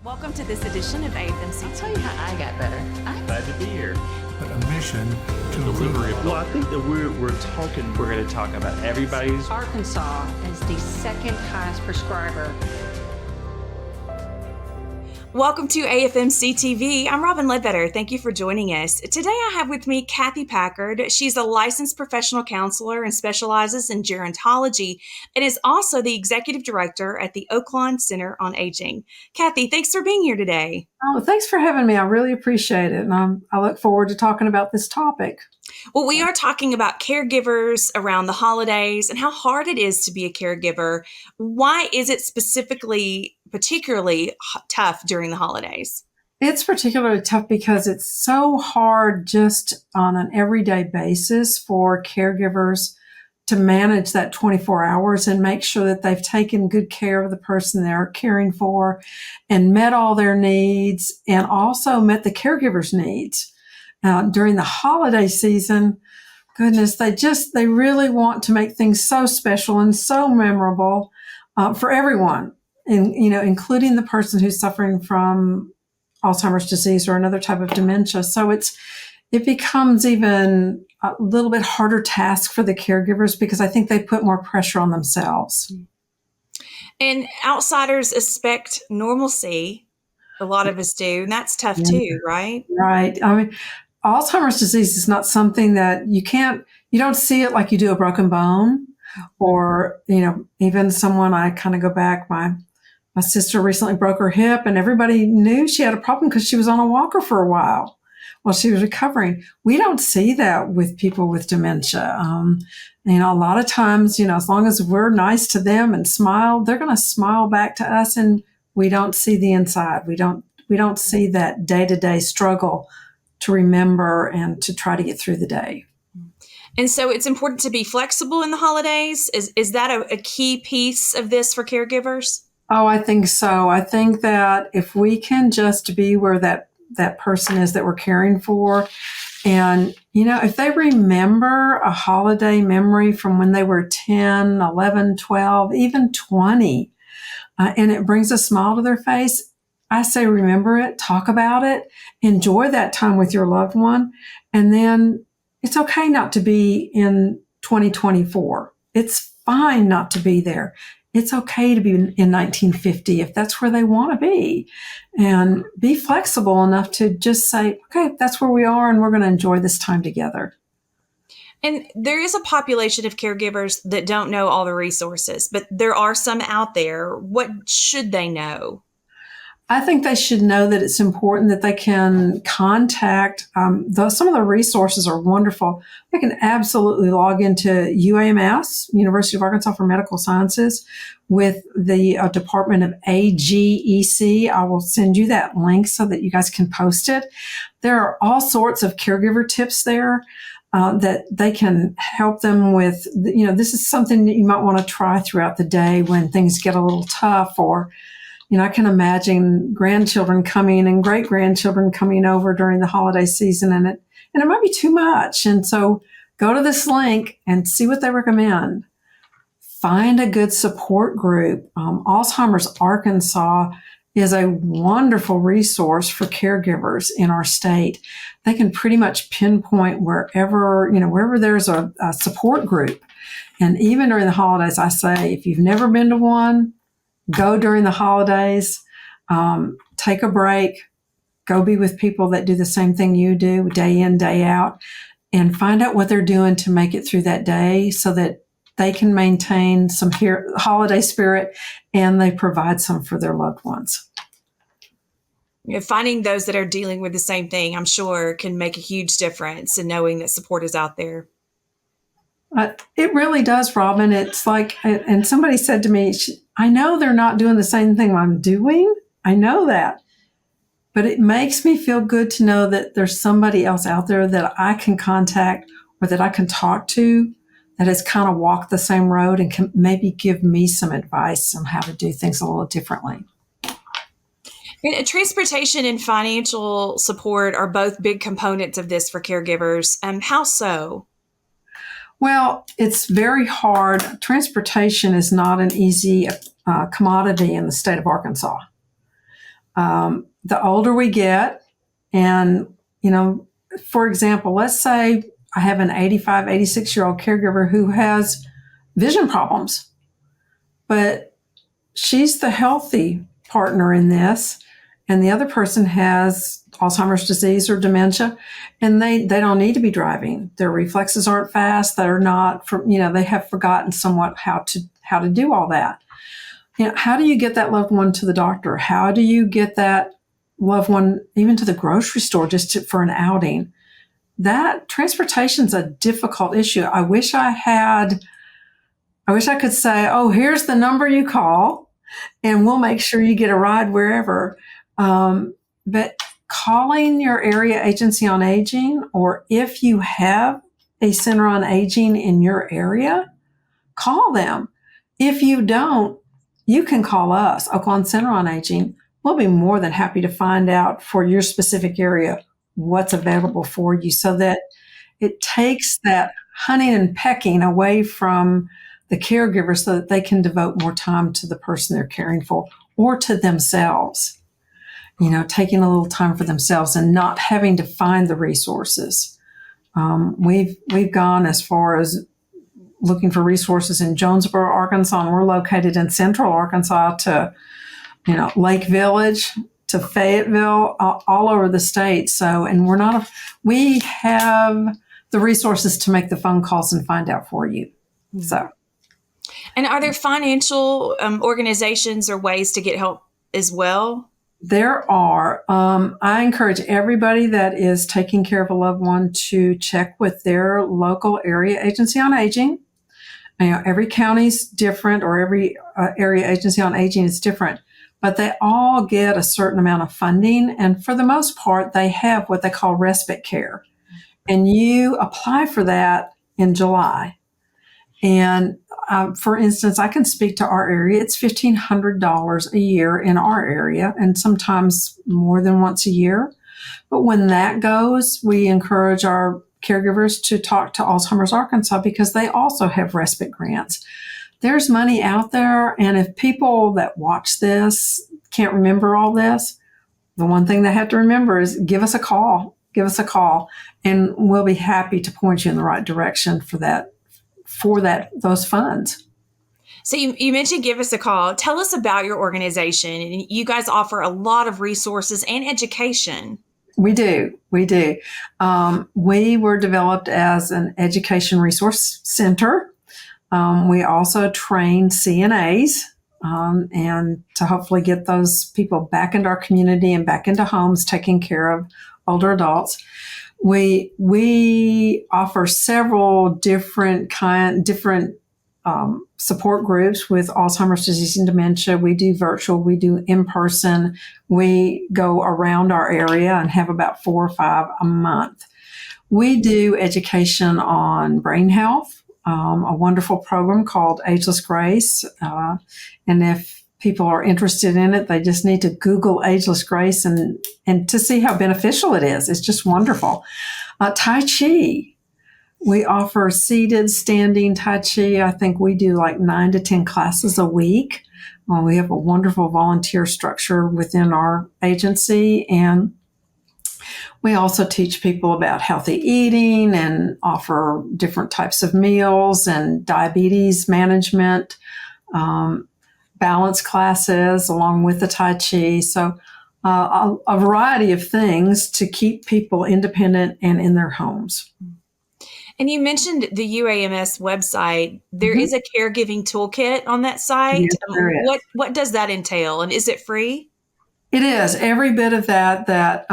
Welcome to this edition of AFMC. I'll tell you how I got better. I'm Glad to be here. But a mission to Delivery of improve. I think that we're going to talk about everybody's. Arkansas is the second highest prescriber. Welcome to AFMCTV. I'm Robin Ledbetter. Thank you for joining us. Today I have with me Kathy Packard. She's a licensed professional counselor and specializes in gerontology and is also the executive director at the Oaklawn Center on Aging. Kathy, thanks for being here today. Oh, thanks for having me. I really appreciate it. And I look forward to talking about this topic. Well, we are talking about caregivers around the holidays and how hard it is to be a caregiver. Why is it particularly tough during the holidays? It's particularly tough because it's so hard just on an everyday basis for caregivers to manage that 24 hours and make sure that they've taken good care of the person they're caring for and met all their needs and also met the caregiver's needs. During the holiday season, goodness, they really want to make things so special and so memorable for everyone, and including the person who's suffering from Alzheimer's disease or another type of dementia. So it becomes even a little bit harder task for the caregivers because I think they put more pressure on themselves. And outsiders expect normalcy. A lot of us do, and that's tough too, right? Right. I mean, Alzheimer's disease is not something that you don't see it like you do a broken bone or, even someone, I kind of go back, my sister recently broke her hip and everybody knew she had a problem because she was on a walker for a while while she was recovering. We don't see that with people with dementia. A lot of times, as long as we're nice to them and smile, they're going to smile back to us and we don't see the inside. We don't see that day-to-day struggle to remember and to try to get through the day. And so it's important to be flexible in the holidays. Is that a key piece of this for caregivers? Oh, I think so. I think that if we can just be where that person is that we're caring for, and, if they remember a holiday memory from when they were 10, 11, 12, even 20, and it brings a smile to their face, I say remember it, talk about it, enjoy that time with your loved one, and then it's okay not to be in 2024. It's fine not to be there. It's okay to be in 1950 if that's where they want to be, and be flexible enough to just say, okay, that's where we are and we're going to enjoy this time together. And there is a population of caregivers that don't know all the resources, but there are some out there. What should they know? I think they should know that it's important that they can contact, some of the resources are wonderful. They can absolutely log into UAMS, University of Arkansas for Medical Sciences, with the Department of AGEC. I will send you that link so that you guys can post it. There are all sorts of caregiver tips there that they can help them with. This is something that you might want to try throughout the day when things get a little tough, or I can imagine grandchildren coming and great-grandchildren coming over during the holiday season, and it might be too much. And so go to this link and see what they recommend. Find a good support group. Alzheimer's Arkansas is a wonderful resource for caregivers in our state. They can pretty much pinpoint wherever there's a support group. And even during the holidays, I say, if you've never been to one, go during the holidays, take a break, go be with people that do the same thing you do day in, day out, and find out what they're doing to make it through that day so that they can maintain some holiday spirit and they provide some for their loved ones. Finding those that are dealing with the same thing, I'm sure, can make a huge difference in knowing that support is out there. It really does, Robin. It's like, and somebody said to me, I know they're not doing the same thing I'm doing. I know that. But it makes me feel good to know that there's somebody else out there that I can contact or that I can talk to that has kind of walked the same road and can maybe give me some advice on how to do things a little differently. And transportation and financial support are both big components of this for caregivers. How so? Well, it's very hard. Transportation is not an easy commodity in the state of Arkansas. The older we get, and, for example, let's say I have an 85, 86-year-old caregiver who has vision problems, but she's the healthy partner in this, and the other person has Alzheimer's disease or dementia, and they don't need to be driving. Their reflexes aren't fast. They're not, they have forgotten somewhat how to do all that. How do you get that loved one to the doctor? How do you get that loved one even to the grocery store for an outing? That transportation's a difficult issue. I wish I could say, oh, here's the number you call and we'll make sure you get a ride wherever. But calling your area agency on aging, or if you have a center on aging in your area, call them. If you don't, you can call us, Oakland Center on Aging. We'll be more than happy to find out for your specific area what's available for you, so that it takes that hunting and pecking away from the caregiver, so that they can devote more time to the person they're caring for or to themselves. Taking a little time for themselves and not having to find the resources. We've gone as far as looking for resources in Jonesboro, Arkansas, and we're located in central Arkansas, to, Lake Village, to Fayetteville, all over the state. So, and we have the resources to make the phone calls and find out for you. So. And are there financial organizations or ways to get help as well? There are. I encourage everybody that is taking care of a loved one to check with their local area agency on aging. Every county's different, or every area agency on aging is different, but they all get a certain amount of funding. And for the most part, they have what they call respite care. And you apply for that in July. And for instance, I can speak to our area. It's $1,500 a year in our area, and sometimes more than once a year. But when that goes, we encourage our caregivers to talk to Alzheimer's Arkansas, because they also have respite grants. There's money out there, and if people that watch this can't remember all this, the one thing they have to remember is give us a call. Give us a call, and we'll be happy to point you in the right direction for those funds. So you mentioned give us a call. Tell us about your organization. And you guys offer a lot of resources and education. We do. We were developed as an education resource center. We also train CNAs, and to hopefully get those people back into our community and back into homes taking care of older adults. We offer several different support groups with Alzheimer's disease and dementia. We do virtual, we do in person. We go around our area and have about 4 or 5 a month. We do education on brain health, a wonderful program called Ageless Grace. And if people are interested in it, they just need to Google Ageless Grace and to see how beneficial it is. It's just wonderful. Tai Chi. We offer seated, standing Tai Chi. I think we do like 9 to 10 classes a week. We have a wonderful volunteer structure within our agency. And we also teach people about healthy eating and offer different types of meals and diabetes management, balance classes along with the Tai Chi. So a variety of things to keep people independent and in their homes. And you mentioned the UAMS website. There is a caregiving toolkit on that site. Yes, there is. What does that entail, and is it free? It is. Every bit of that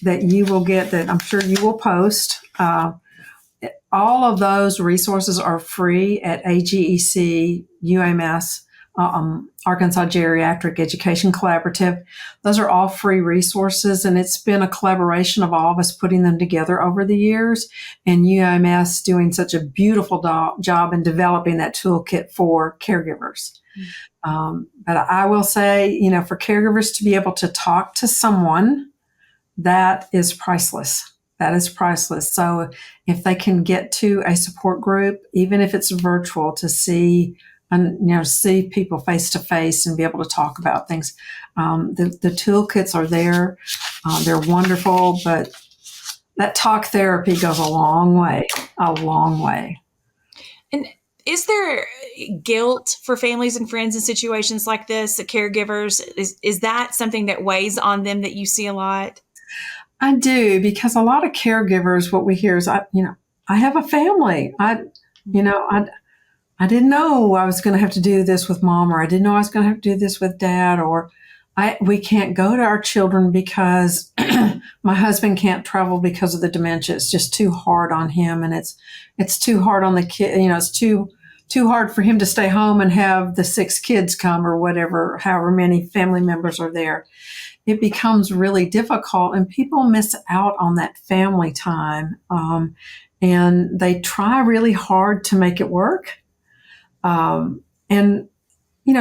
you will get, that I'm sure you will post. All of those resources are free at AGEC UAMS, Arkansas Geriatric Education Collaborative. Those are all free resources, and it's been a collaboration of all of us putting them together over the years, and UAMS doing such a beautiful job in developing that toolkit for caregivers. But I will say, for caregivers to be able to talk to someone, that is priceless. That is priceless. So if they can get to a support group, even if it's virtual, to see and see people face to face and be able to talk about things. The toolkits are there; they're wonderful, but that talk therapy goes a long way. A long way. And is there guilt for families and friends in situations like this? The caregivers, is that something that weighs on them that you see a lot? I do, because a lot of caregivers, what we hear is, I have a family. I didn't know I was going to have to do this with mom, or I didn't know I was going to have to do this with dad, or we can't go to our children because my husband can't travel because of the dementia. It's just too hard on him, and it's too hard on the kid. It's too hard for him to stay home and have the 6 kids come, or whatever, however many family members are there. It becomes really difficult, and people miss out on that family time, and they try really hard to make it work. And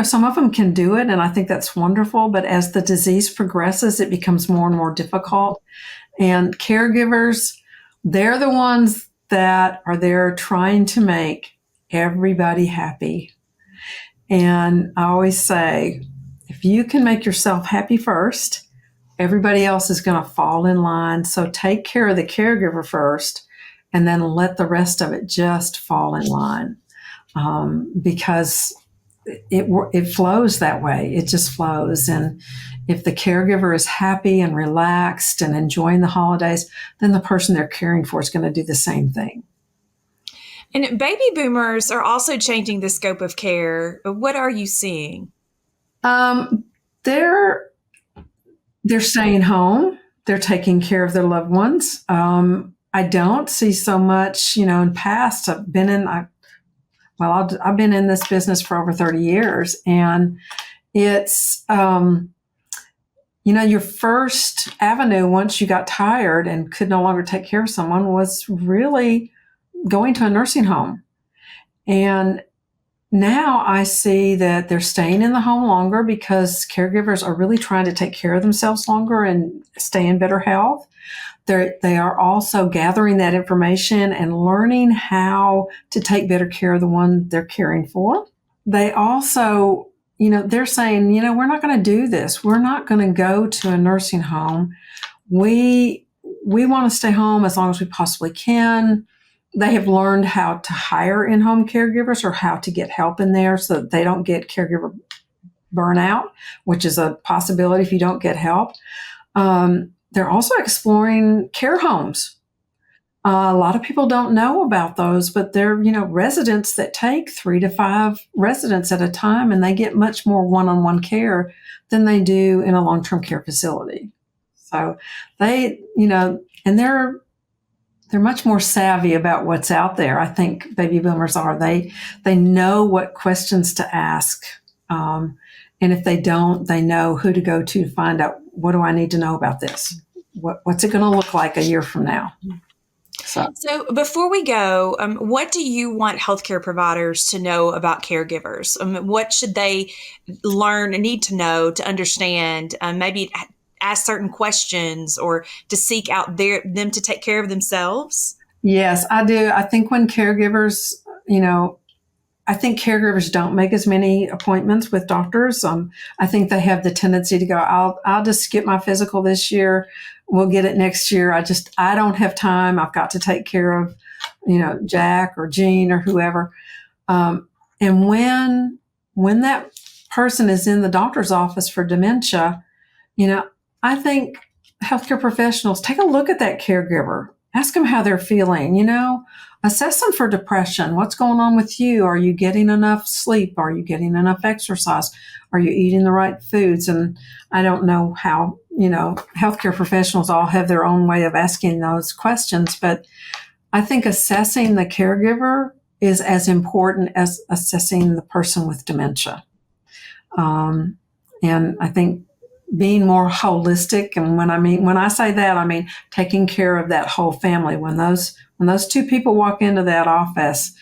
some of them can do it, and I think that's wonderful. But as the disease progresses, it becomes more and more difficult. And caregivers, they're the ones that are there trying to make everybody happy. And I always say, if you can make yourself happy first, everybody else is going to fall in line. So take care of the caregiver first, and then let the rest of it just fall in line, because it flows that way. It just flows. And if the caregiver is happy and relaxed and enjoying the holidays, then the person they're caring for is going to do the same thing. And baby boomers are also changing the scope of care. What are you seeing? They're staying home. They're taking care of their loved ones. I don't see so much, in past. I've been in this business for over 30 years, and it's, your first avenue once you got tired and could no longer take care of someone was really going to a nursing home. And now I see that they're staying in the home longer because caregivers are really trying to take care of themselves longer and stay in better health. They are also gathering that information and learning how to take better care of the one they're caring for. They also, they're saying, we're not going to do this. We're not going to go to a nursing home. We want to stay home as long as we possibly can. They have learned how to hire in-home caregivers, or how to get help in there so that they don't get caregiver burnout, which is a possibility if you don't get help. They're also exploring care homes. A lot of people don't know about those, but they're, residents that take 3 to 5 residents at a time, and they get much more one-on-one care than they do in a long-term care facility. So they, and they're much more savvy about what's out there. I think baby boomers are. They know what questions to ask. And if they don't, they know who to go to find out, what do I need to know about this? What's it going to look like a year from now? So before we go, what do you want healthcare providers to know about caregivers? What should they learn and need to know to understand, maybe ask certain questions, or to seek out them to take care of themselves? Yes, I do. I think when caregivers, I think caregivers don't make as many appointments with doctors. I think they have the tendency to go, I'll just skip my physical this year. We'll get it next year. I don't have time. I've got to take care of, Jack or Jean or whoever. And when that person is in the doctor's office for dementia, I think healthcare professionals take a look at that caregiver, ask them how they're feeling, assess them for depression. What's going on with you? Are you getting enough sleep? Are you getting enough exercise? Are you eating the right foods? And I don't know how, healthcare professionals all have their own way of asking those questions, but I think assessing the caregiver is as important as assessing the person with dementia. And I think being more holistic, and when I say that, I mean taking care of that whole family. When those 2 people walk into that office,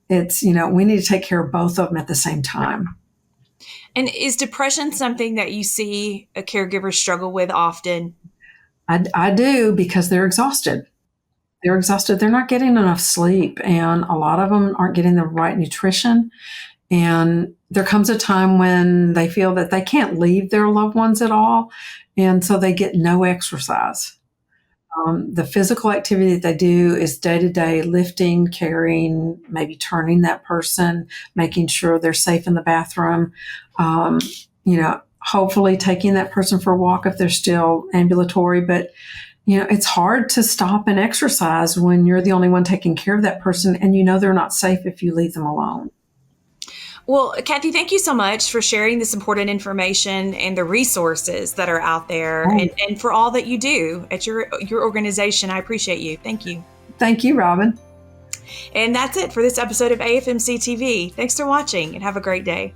it's, we need to take care of both of them at the same time. And is depression something that you see a caregiver struggle with often? I do, because they're exhausted. They're exhausted. They're not getting enough sleep, and a lot of them aren't getting the right nutrition. And there comes a time when they feel that they can't leave their loved ones at all. And so they get no exercise. The physical activity that they do is day to day lifting, carrying, maybe turning that person, making sure they're safe in the bathroom, hopefully taking that person for a walk if they're still ambulatory. But, it's hard to stop and exercise when you're the only one taking care of that person and they're not safe if you leave them alone. Well, Kathy, thank you so much for sharing this important information and the resources that are out there and for all that you do at your organization. I appreciate you. Thank you. Thank you, Robin. And that's it for this episode of AFMC TV. Thanks for watching and have a great day.